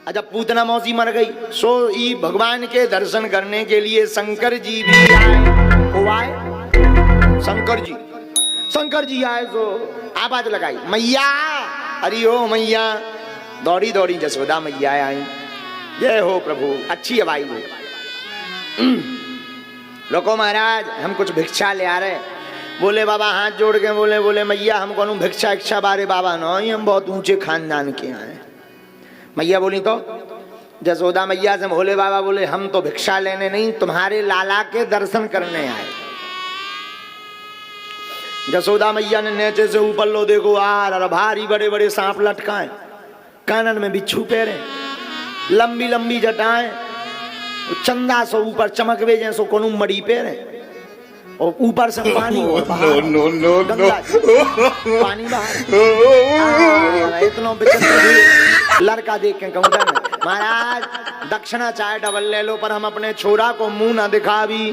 जब पूतना मौसी मर गई सो ई भगवान के दर्शन करने के लिए शंकर जी भी आए। वो आए शंकर जी आए तो आवाज लगाई मैया, अरे ओ मैया। दौड़ी दौड़ी जसोदा मैया आई, जय हो प्रभु, अच्छी हवाई हो। रुको महाराज, हम कुछ भिक्षा ले आ रहे। बोले बाबा हाथ जोड़ के बोले मैया हम कौन भिक्षा इच्छा बारे बाबा न, हम बहुत ऊंचे खानदान के आए। मैया बोली तो जसोदा मैया से भोले बाबा बोले हम तो भिक्षा लेने नहीं, तुम्हारे लाला के दर्शन करने आए। जसोदा मैया ने नीचे से ऊपर लो देखो आर भारी बड़े बड़े सांप लटकाए, कानन में बिच्छू पैरे, लंबी लंबी जटाएं, चंदा सो ऊपर चमक वे जैसो कोनू मड़ी पैरे, और ऊपर से पानी पानी बाहर। इतना लड़का देख के कहूँ महाराज दक्षिणा चाहे डबल ले लो पर हम अपने छोरा को मुंह ना दिखा भी।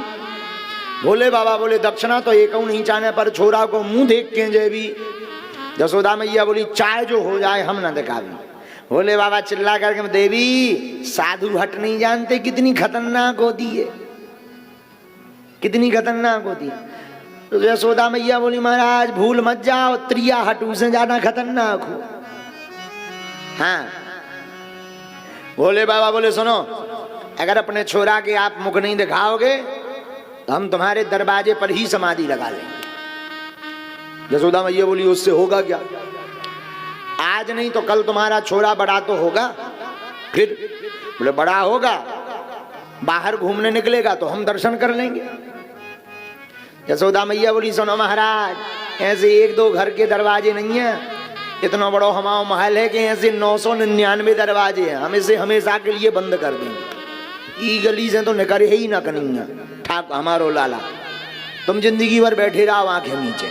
भोले बाबा बोले दक्षिणा तो एक नहीं चाहने पर छोरा को मुंह देख के जे भी। जसोदा मैया बोली चाहे जो हो जाए हम ना दिखा भी। भोले बाबा चिल्ला करके देवी साधु हट नहीं जानते कितनी खतरनाक होती है, कितनी खतरनाक होती है। तो यशोदा मैया बोली महाराज भूल मत जाओ, त्रिया हटू से ज्यादा खतरनाक हो। हाँ भोले बाबा बोले सुनो, अगर अपने छोरा के आप मुख नहीं दिखाओगे तो हम तुम्हारे दरवाजे पर ही समाधि लगा लेंगे। यशोदा मैया बोली उससे होगा क्या, आज नहीं तो कल तुम्हारा छोरा बड़ा तो होगा। फिर बोले बड़ा होगा, बाहर घूमने निकलेगा तो हम दर्शन कर लेंगे। यशोदा मैया बोली सुनो महाराज ऐसे एक दो घर के दरवाजे नहीं है, इतना बड़ा हमारा महल है कि ऐसे 999 दरवाजे हैं, हम इसे हमेशा के लिए बंद कर देंगे। ई गली से तो निकले ही ना करेंगे ठाक हमारो लाला, तुम जिंदगी भर बैठे रहो आंखें नीचे।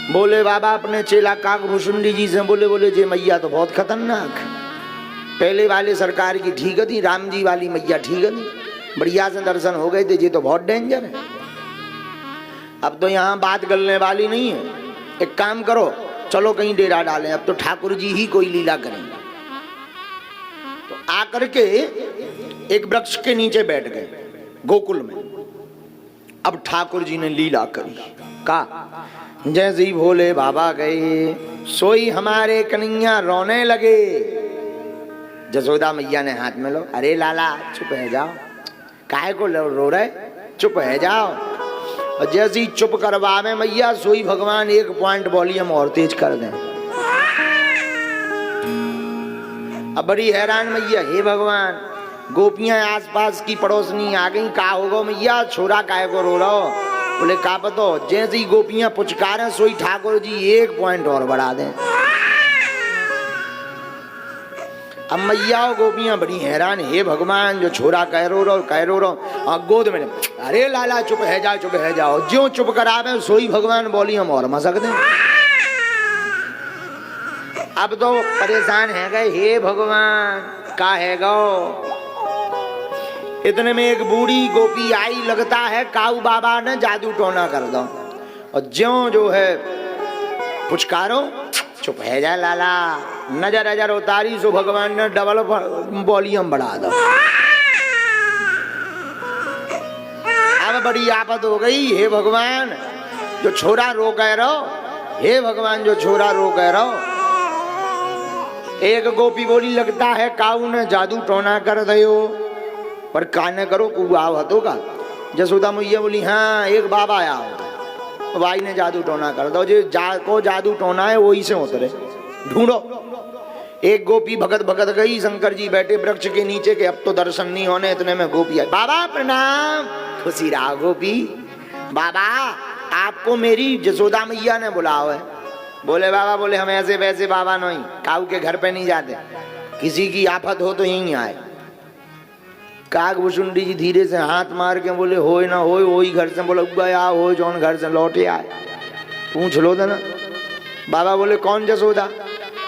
बोले बाबा अपने चेला काकभूषुंडी जी से बोले जे मैया तो बहुत खतरनाक, पहले वाले सरकार की ठीक थी, राम जी वाली मैया ठीक थी, बढ़िया से दर्शन हो गए थे, ये तो बहुत डेंजर है। अब तो यहाँ बात गलने वाली नहीं है, एक काम करो चलो कहीं डेरा डालें, अब तो ठाकुर जी ही कोई लीला करेंगे। तो आकर के एक वृक्ष के नीचे बैठ गए गोकुल में। अब ठाकुर जी ने लीला करी, कहा जैसे ही भोले बाबा गए सोई हमारे कन्हैया रोने लगे। जसोदा मैया ने हाथ में लो, अरे लाला चुप है जाओ, काहे को रो रहे, चुप है जाओ। और जैसे ही चुप करवावे मैया सोई भगवान 1 पॉइंट वॉल्यूम और तेज कर दें। अब बड़ी हैरान मैया, हे भगवान गोपियां आसपास की पड़ोसनी आ गई, का होगा मैया छोरा काहे को रो रहा हो। बोले का पतो, जैसे ही गोपियां पुचकारें सोई ठाकुर जी 1 पॉइंट और बढ़ा दें। अब मैया और गोपियां बड़ी हैरान, हे भगवान जो छोरा कह रो और गोद में, अरे लाला चुप है जाओ चुप है जाओ। ज्यों चुप करावे सोई भगवान बोली हम और मसक दें। अब तो परेशान है गए, हे भगवान का है गो। इतने में एक बूढ़ी गोपी आई, लगता है काऊ बाबा ने जादू टोना कर दो, और ज्यों जो है पुचकारो चुप है जा लाला, नजर नजर उतारी सो भगवान ने डबल वॉल्यूम बढ़ा दो। अब बड़ी आफत हो गई, हे भगवान जो छोरा रो कह रहो, हे भगवान जो छोरा रो कह रहो। एक गोपी बोली लगता है काऊ ने जादू टोना कर दो, पर काने करो कुआव हतो का। जसोदा मैया बोली हाँ एक बाबा आया हो, भाई ने जादू टोना कर दो, जो को जादू टोना है वही से उतरे ढूंढो। एक गोपी भगत भगत गई, शंकर जी बैठे वृक्ष के नीचे के अब तो दर्शन नहीं होने। इतने में गोपी आई, बाबा प्रणाम। खुशी रहा गोपी, बाबा आपको मेरी जसोदा मैया ने बुलाओ है। बोले बाबा बोले हम ऐसे वैसे बाबा नहीं, काऊ के घर पे नहीं जाते, किसी की आफत हो तो यहीं आए। काकभूषुंडी जी धीरे से हाथ मार के बोले होए ना होए वही घर से, बोले गया हो जौन घर से लौटे आए पूछ लो ना। बाबा बोले कौन जसोदा,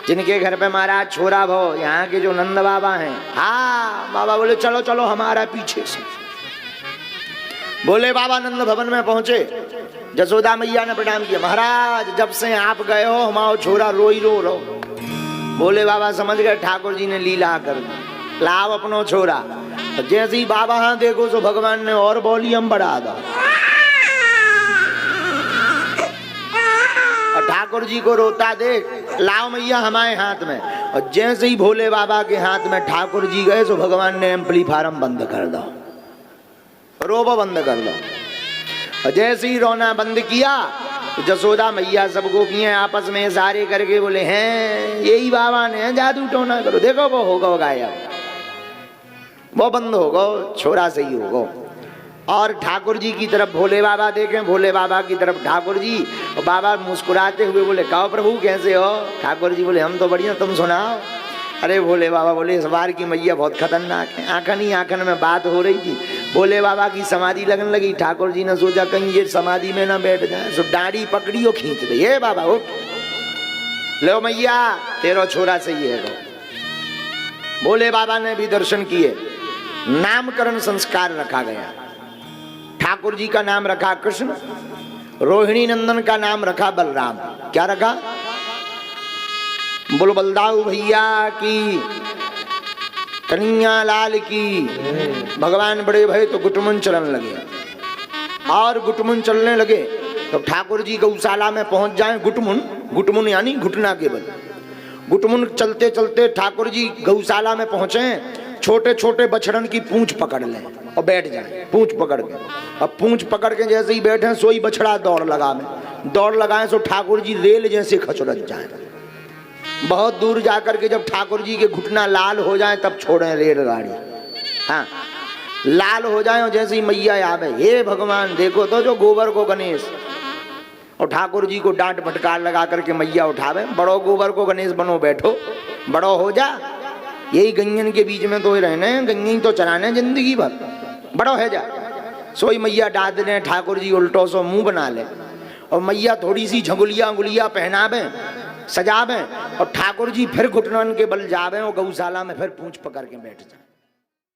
जिनके घर पे महाराज छोरा भो, यहाँ के जो नंद बाबा हैं। हाँ बाबा बोले चलो चलो हमारा पीछे से। बोले बाबा नंद भवन में पहुंचे, जसोदा मैया ने प्रणाम किया, महाराज जब से आप गए हो हमारा छोरा रोई रो रो, भोले बाबा समझ गए ठाकुर जी ने लीला कर दी, लाव अपनो छोरा। जैसे ही बाबा हाँ देखो तो भगवान ने और वॉल्यूम बढ़ा दो और ठाकुर जी को रोता देख, लाओ मैया हमारे हाथ में। और जैसे ही भोले बाबा के हाथ में ठाकुर जी गए तो भगवान ने एम्पलीफायरम बंद कर दो, रोबो बंद कर दो। और जैसे ही रोना बंद किया तो जसोदा मैया सब गोपियां आपस में सारे करके बोले हैं यही बाबा ने जादू टोना करो, देखो वो होगा गायब, वो बंद होगा, छोरा सही होगा। और ठाकुर जी की तरफ भोले बाबा देखें, भोले बाबा की तरफ ठाकुर जी, और बाबा मुस्कुराते हुए बोले कहो प्रभु कैसे हो? ठाकुर जी बोले हम तो बढ़िया, तुम सुनाओ। अरे भोले बाबा बोले इस बार की मैया बहुत खतरनाक है। आंखन ही आंखन में बात हो रही थी, भोले बाबा की समाधि लगने लगी। ठाकुर जी ने सोचा कहीं ये समाधि में ना बैठ जाए, सो डाढ़ी पकड़ी और खींच दे, ये बाबा हो लो मैया तेरा छोरा सही है। भोले बाबा ने भी दर्शन किए, नामकरण संस्कार रखा गया। ठाकुर जी का नाम रखा कृष्ण, रोहिणी नंदन का नाम रखा बलराम। क्या रखा? बोलो बलदाऊ भैया की, कन्हैया लाल की। भगवान बड़े भय तो गुटमुन चलने लगे, और गुटमुन चलने लगे तो ठाकुर जी गौशाला में पहुंच जाए। गुटमुन, गुटमुन यानी घुटना के बल। गुटमुन चलते चलते ठाकुर जी गौशाला में पहुंचे, छोटे छोटे बछड़न की पूंछ पकड़ लें और बैठ जाए, पूंछ पकड़ के। अब पूंछ पकड़ के जैसे ही बैठे सोई बछड़ा दौड़ लगाए सो ठाकुर जी रेल जैसे खचुलझ जाए। बहुत दूर जाकर के जब ठाकुर जी के घुटना लाल हो जाए तब छोड़े रेलगाड़ी। हाँ, लाल हो जाए और जैसे ही मैया आवे, हे भगवान देखो तो जो गोबर को गणेश, और ठाकुर जी को डांट फटकार लगा करके मैया उठावे, बड़ो गोबर को गणेश बनो, बैठो बड़ो हो जा। यही गंजन के बीच में तो रहने, गंजन तो चलाने जिंदगी भर, बड़ो है जा। सोई मैया डांट दे, ठाकुर जी उल्टो सो मुंह बना ले, और मैया थोड़ी सी झगुलिया उंगलिया पहनावे, सजावे, और ठाकुर जी फिर घुटनन के बल जावे और गौशाला में फिर पूंछ पकड़ के बैठ जाए।